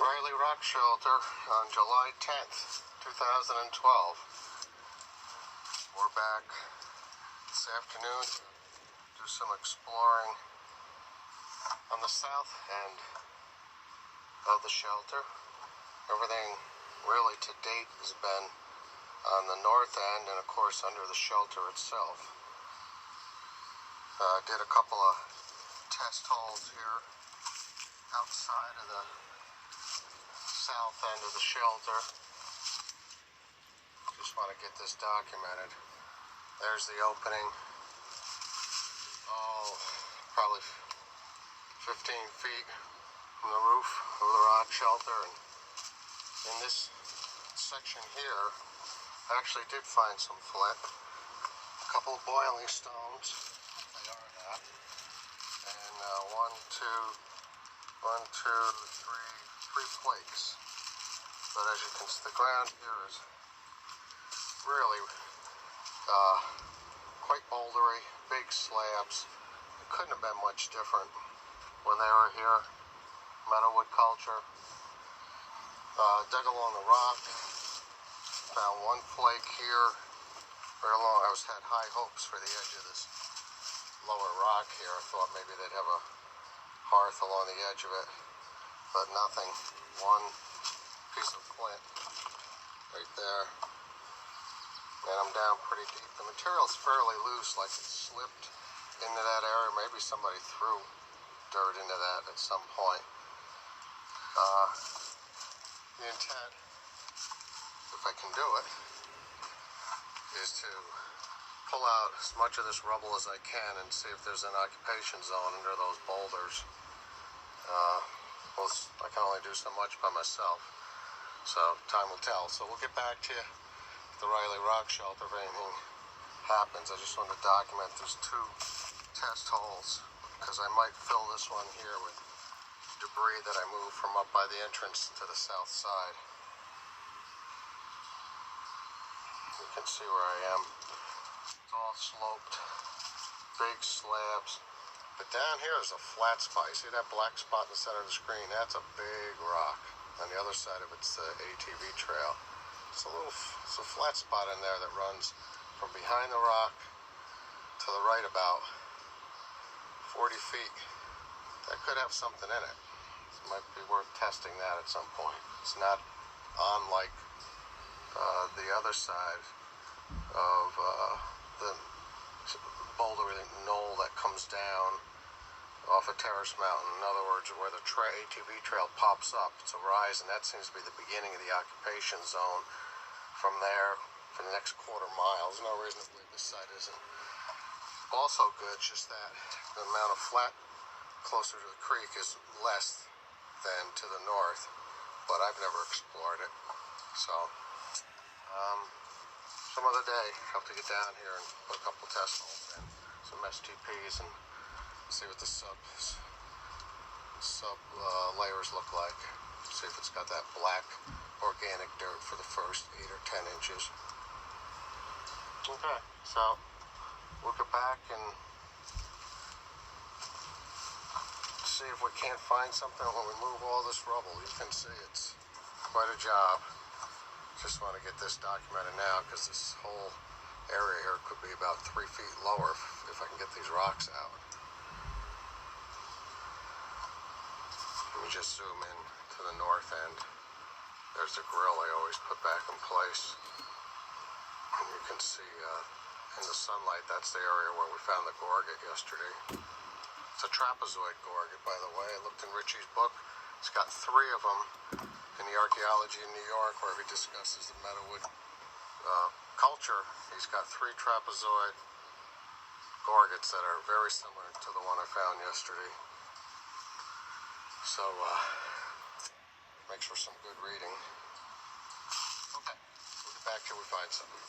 Riley Rock Shelter on July 10th, 2012. We're back this afternoon to do some exploring on the south end of the shelter. Everything really to date has been on the north end and of course under the shelter itself. Did a couple of test holes here outside of the south end of the shelter. Just want to get this documented. There's the opening. Oh, probably 15 feet from the roof of the rock shelter. And in this section here, I actually did find some flint, a couple of boiling stones. They are that. And three flakes. But as you can see, the ground here is really quite bouldery, big slabs. It couldn't have been much different when they were here. Meadowwood culture. Dug along the rock, found one flake here. Very long. I had high hopes for the edge of this lower rock here. I thought maybe they'd have a hearth along the edge of it, but nothing. One piece of flint right there, and I'm down pretty deep. The material's fairly loose, like it slipped into that area. Maybe somebody threw dirt into that at some point. The intent, if I can do it, is to pull out as much of this rubble as I can and see if there's an occupation zone under those boulders. I can only do so much by myself, so time will tell. So we'll get back to you at the Riley Rock Shelter if anything happens. I just want to document these two test holes because I might fill this one here with debris that I moved from up by the entrance to the south side. You can see where I am. It's all sloped, big slabs. But down here is a flat spot. You see that black spot in the center of the screen? That's a big rock. On the other side of it's the ATV trail. It's a flat spot in there that runs from behind the rock to the right about 40 feet. That could have something in it. It might be worth testing that at some point. It's not on like the other side of the boulder knoll that comes down off of Terrace Mountain. In other words, where the ATV trail pops up, it's a rise, and that seems to be the beginning of the occupation zone. From there, for the next quarter mile, there's no reason to believe this side isn't also good. It's just that the amount of flat closer to the creek is less than to the north, but I've never explored it. So, some other day, I'll have to get down here and put a couple test holes in, some STPs, and see what the sub layers look like. See if it's got that black organic dirt for the first 8 or 10 inches. Okay, so we'll get back and see if we can't find something when we move all this rubble. You can see it's quite a job. Just want to get this documented now because this whole area here could be about 3 feet lower if I can get these rocks out. Let me just zoom in to the north end. There's the grill I always put back in place. And you can see in the sunlight, that's the area where we found the gorget yesterday. It's a trapezoid gorget, by the way. I looked in Richie's book. It's got 3 of them in the Archaeology in New York, where he discusses the Meadowwood culture. He's got 3 trapezoid gorgets that are very similar to the one I found yesterday. So, makes for some good reading. Okay, we'll get back till we find something.